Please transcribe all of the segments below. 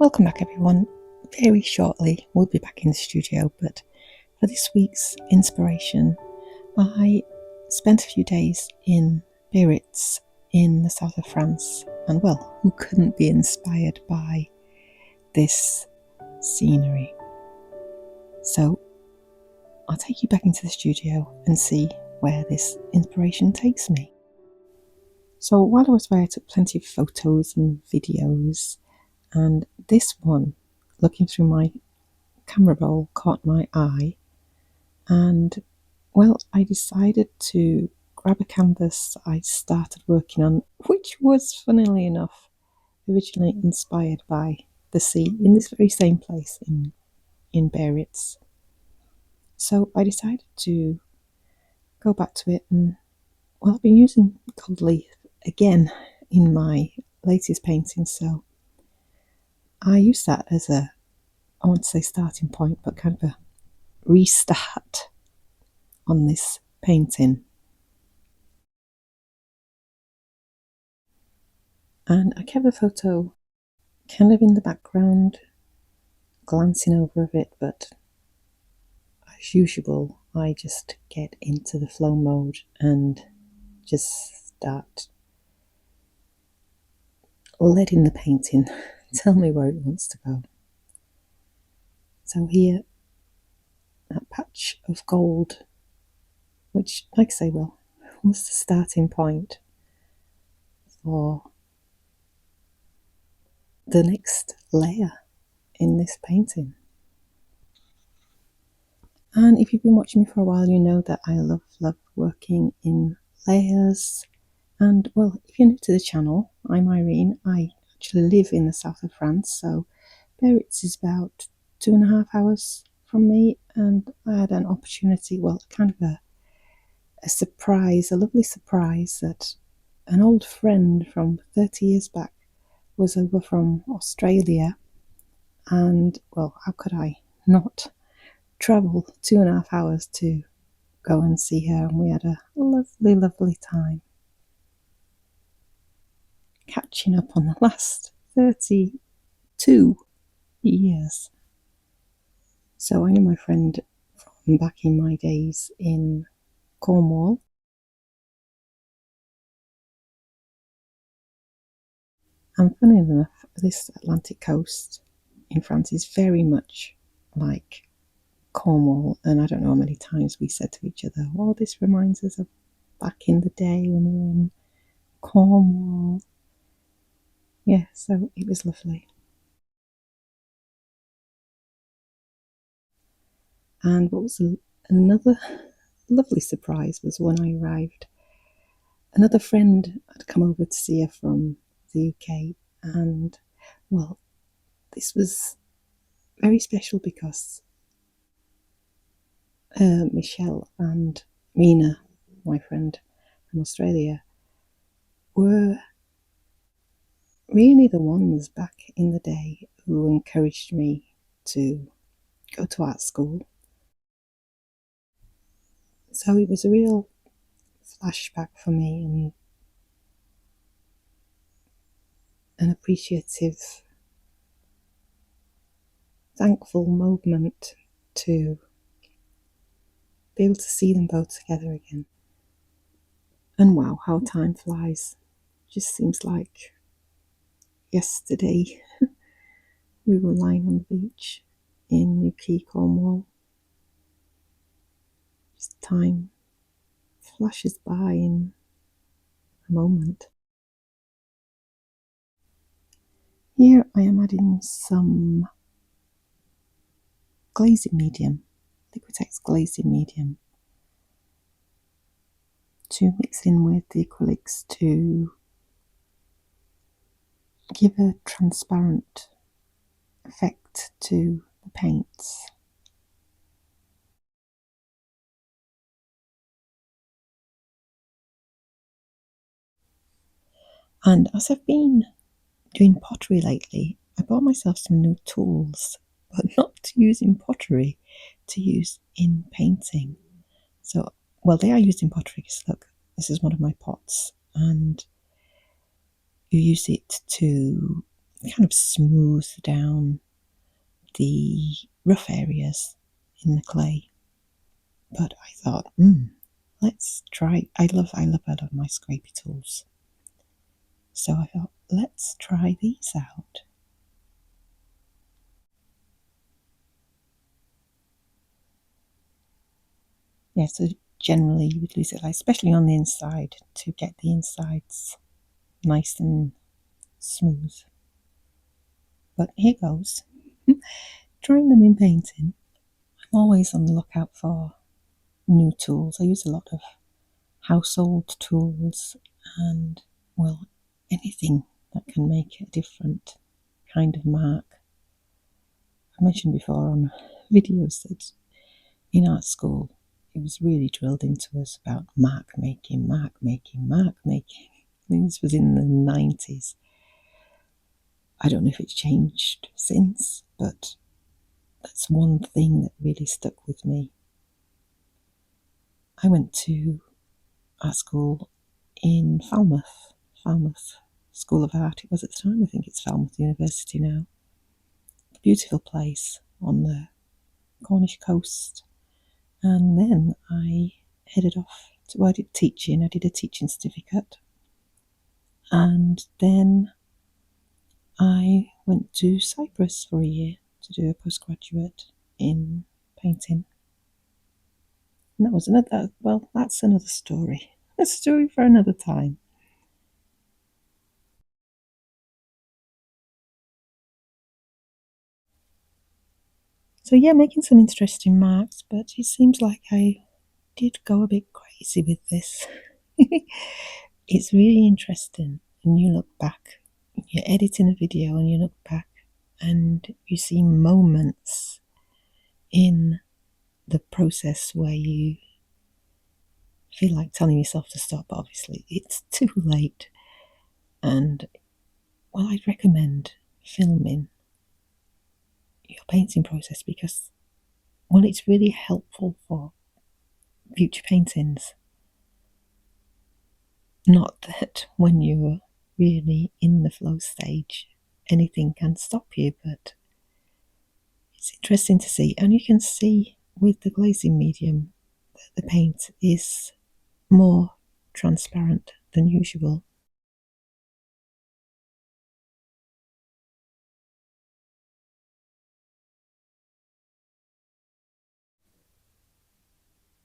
Welcome back everyone. Very shortly we'll be back in the studio, but for this week's inspiration I spent a few days in Biarritz in the south of France, and well, who couldn't be inspired by this scenery? So I'll take you back into the studio and see where this inspiration takes me. So while I was there I took plenty of photos and videos, and this one, looking through my camera roll, caught my eye, and well, I decided to grab a canvas I started working on, which was, funnily enough, originally inspired by the sea in this very same place in Biarritz. So I decided to go back to it, and well, I've been using gold leaf again in my latest painting, so I use that as I won't say starting point, but kind of a restart on this painting. And I kept the photo kind of in the background, glancing over it, but as usual I just get into the flow mode and just start letting the painting tell me where it wants to go. So here, that patch of gold, which, like I say, well, was the starting point for the next layer in this painting. And if you've been watching me for a while, you know that I love working in layers. And well, if you're new to the channel, I'm Irene. I actually live in the south of France, so Biarritz is about 2.5 hours from me, and I had an opportunity, well, kind of a surprise, a lovely surprise, that an old friend from 30 years back was over from Australia, and well, how could I not travel 2.5 hours to go and see her? And we had a lovely time catching up on the last 32 years. So I knew my friend from back in my days in Cornwall, and funny enough, this Atlantic coast in France is very much like Cornwall, and I don't know how many times we said to each other, oh, this reminds us of back in the day when we were in Cornwall. Yeah, so it was lovely. And what was another lovely surprise was when I arrived, another friend had come over to see her from the UK, and well, this was very special because Michelle and Mina, my friend from Australia, were really the ones back in the day who encouraged me to go to art school. So it was a real flashback for me, and an appreciative, thankful moment to be able to see them both together again. And wow, how time flies. Just seems like yesterday we were lying on the beach in Newquay, Cornwall. Just time flashes by in a moment. Here I am adding some glazing medium, Liquitex glazing medium, to mix in with the acrylics to give a transparent effect to the paints. And as I've been doing pottery lately, I bought myself some new tools, but not to use in pottery, to use in painting. So, well, they are used in pottery because look, this is one of my pots, and you use it to kind of smooth down the rough areas in the clay. But I thought, let's try. I love my scrapey tools. So I thought, let's try these out. Yeah, so generally you would lose it, especially on the inside, to get the insides nice and smooth. But here goes. Trying them in painting, I'm always on the lookout for new tools. I use a lot of household tools and, well, anything that can make a different kind of mark. I mentioned before on videos that in art school it was really drilled into us about mark making. I mean, this was in the 90s. I don't know if it's changed since, but that's one thing that really stuck with me. I went to art school in Falmouth School of Art. It was at the time. I think it's Falmouth University now. A beautiful place on the Cornish coast. And then I headed off to, I did teaching. I did a teaching certificate. And then I went to Cyprus for a year to do a postgraduate in painting. And that was another, well, that's another story. A story for another time. So yeah, making some interesting marks, but it seems like I did go a bit crazy with this. It's really interesting when you look back. You're editing a video and you look back and you see moments in the process where you feel like telling yourself to stop, but obviously it's too late. And, well, I'd recommend filming your painting process because, well, it's really helpful for future paintings. Not that when you're really in the flow stage, anything can stop you, but it's interesting to see. And you can see with the glazing medium that the paint is more transparent than usual.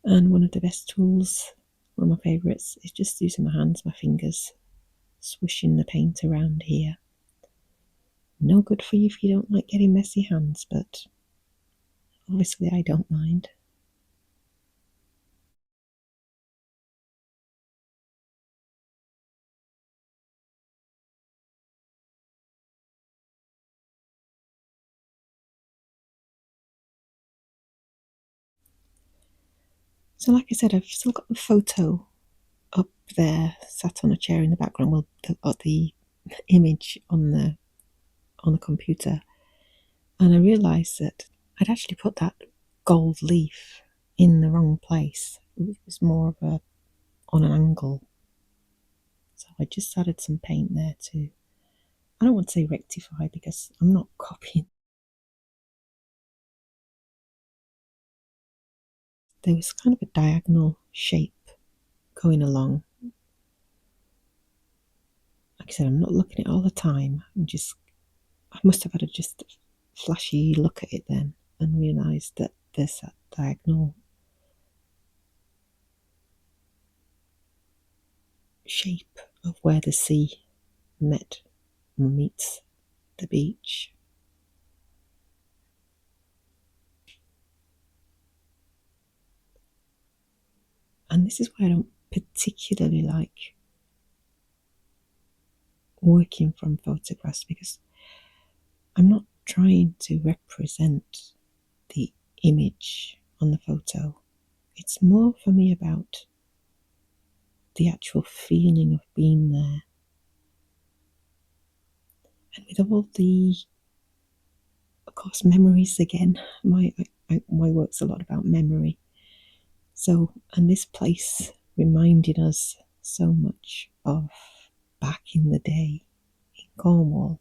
And one of the best tools, one of my favourites, is just using my hands, my fingers, swishing the paint around here. No good for you if you don't like getting messy hands, but obviously I don't mind. So like I said, I've still got the photo up there, sat on a chair in the background, well, the image on the computer, and I realised that I'd actually put that gold leaf in the wrong place. It was more of a on an angle, so I just added some paint there to, I don't want to say rectify because I'm not copying. There was kind of a diagonal shape going along. Like I said, I'm not looking at it all the time. I must have had a just flashy look at it then and realised that there's that diagonal shape of where the sea meets the beach. And this is why I don't particularly like working from photographs, because I'm not trying to represent the image on the photo. It's more for me about the actual feeling of being there. And with all the, of course, memories again, my work's a lot about memory. So, and this place reminded us so much of back in the day in Cornwall.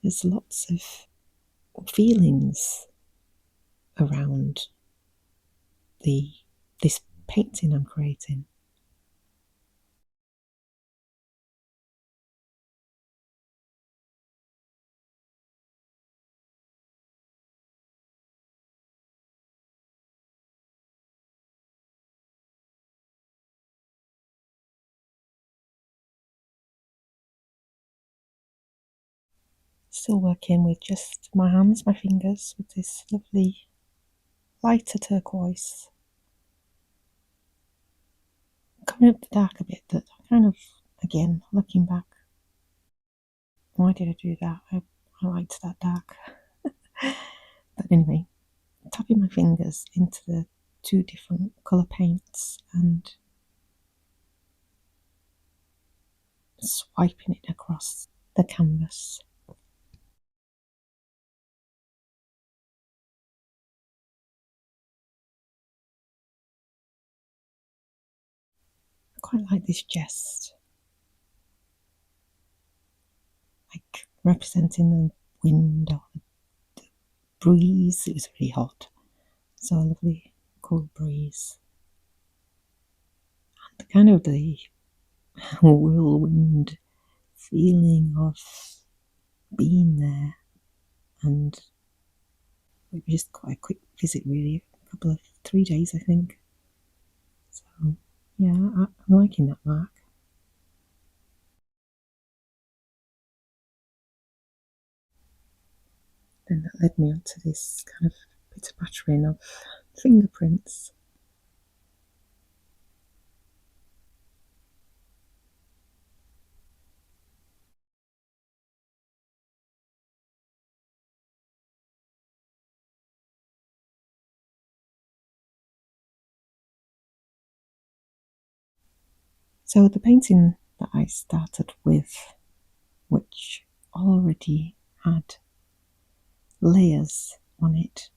there's lots of feelings around this painting I'm creating. Still working with just my hands, my fingers, with this lovely lighter turquoise. Coming up the dark a bit, that I kind of, again, looking back, why did I do that? I liked that dark. But anyway, tapping my fingers into the two different colour paints and swiping it across the canvas. I quite like this jest, like representing the wind or the breeze. It was really hot, so a lovely cool breeze. And kind of the whirlwind feeling of being there, and it was just quite a quick visit, really, a couple of 3 days, I think. So yeah, I'm liking that mark. Then that led me onto this kind of pitter pattering of fingerprints. So the painting that I started with, which already had layers on it,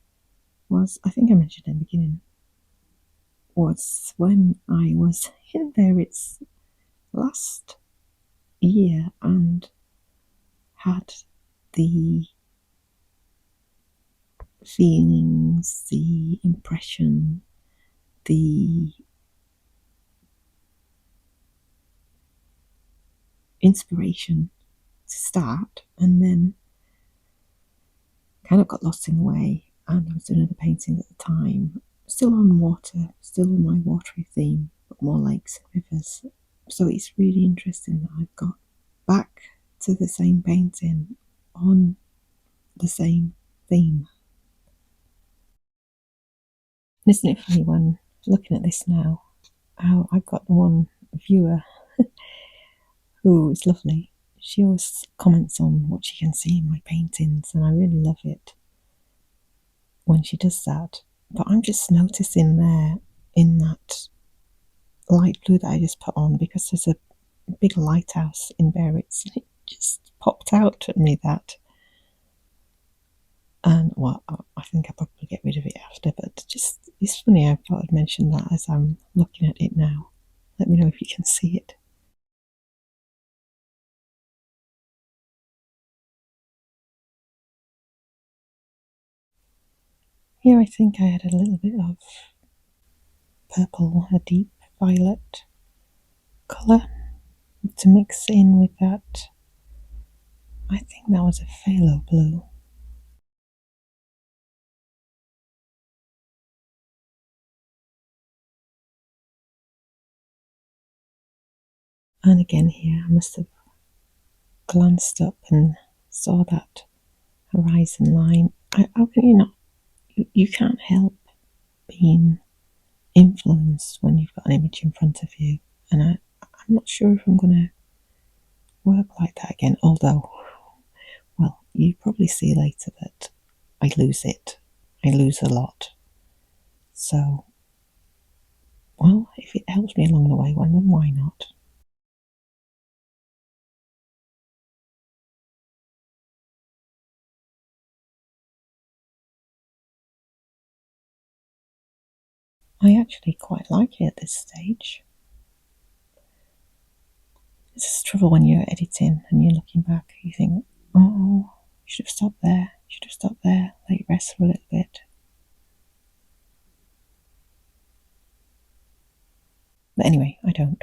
was, I think I mentioned in the beginning, was when I was in Biarritz last year and had the feelings, the impression, the inspiration to start, and then kind of got lost in the way. And I was doing another painting at the time, still on water, still on my watery theme, but more lakes and rivers. So it's really interesting that I've got back to the same painting on the same theme. Isn't it funny when looking at this now, how I've got the one viewer who is lovely. She always comments on what she can see in my paintings, and I really love it when she does that. But I'm just noticing there in that light blue that I just put on, because there's a big lighthouse in Biarritz, and it just popped out at me that. And well, I think I'll probably get rid of it after, but just it's funny, I thought I'd mention that as I'm looking at it now. Let me know if you can see it. Here I think I had a little bit of purple, a deep violet colour to mix in with that. I think that was a phthalo blue. And again here I must have glanced up and saw that horizon line. How can you not? You can't help being influenced when you've got an image in front of you. And I'm not sure if I'm going to work like that again, although, well, you probably see later that I lose it. I lose a lot. So, well, if it helps me along the way, well, then why not? I actually quite like it at this stage. It's a trouble when you're editing and you're looking back, you think, oh, Should have stopped there. Should have stopped there. Let it rest for a little bit. But anyway, I don't.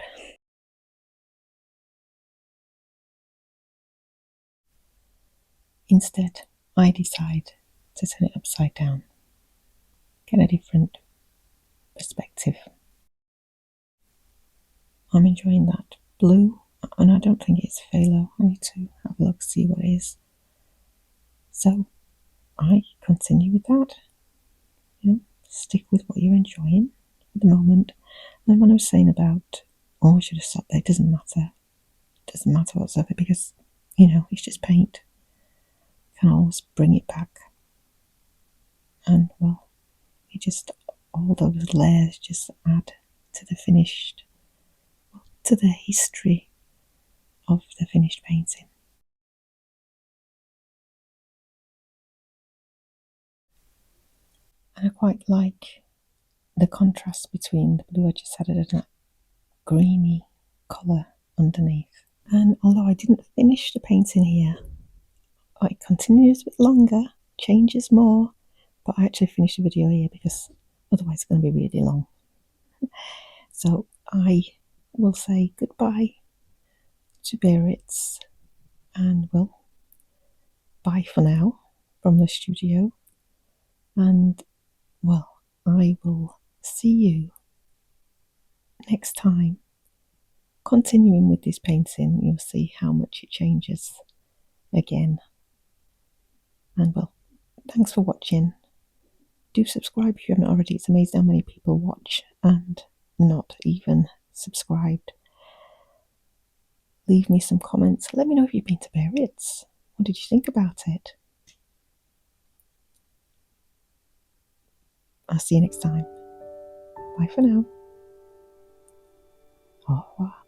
Instead, I decide to turn it upside down. Get a different perspective. I'm enjoying that blue, and I don't think it's phthalo. I need to have a look, see what it is. So I continue with that. Stick with what you're enjoying at the moment. And when I was saying about, I should have stopped there, it doesn't matter. It doesn't matter whatsoever because, it's just paint. You can always bring it back. And, well, all those layers just add to the to the history of the finished painting. And I quite like the contrast between the blue I just added and that greeny colour underneath. And although I didn't finish the painting here, it continues a bit longer, changes more, but I actually finished the video here because otherwise it's going to be really long. So I will say goodbye to Biarritz and, well, bye for now from the studio. And, well, I will see you next time. Continuing with this painting, you'll see how much it changes again. And, well, thanks for watching. Do subscribe if you haven't already. It's amazing how many people watch and not even subscribed. Leave me some comments. Let me know if you've been to Biarritz. What did you think about it? I'll see you next time. Bye for now. Au revoir.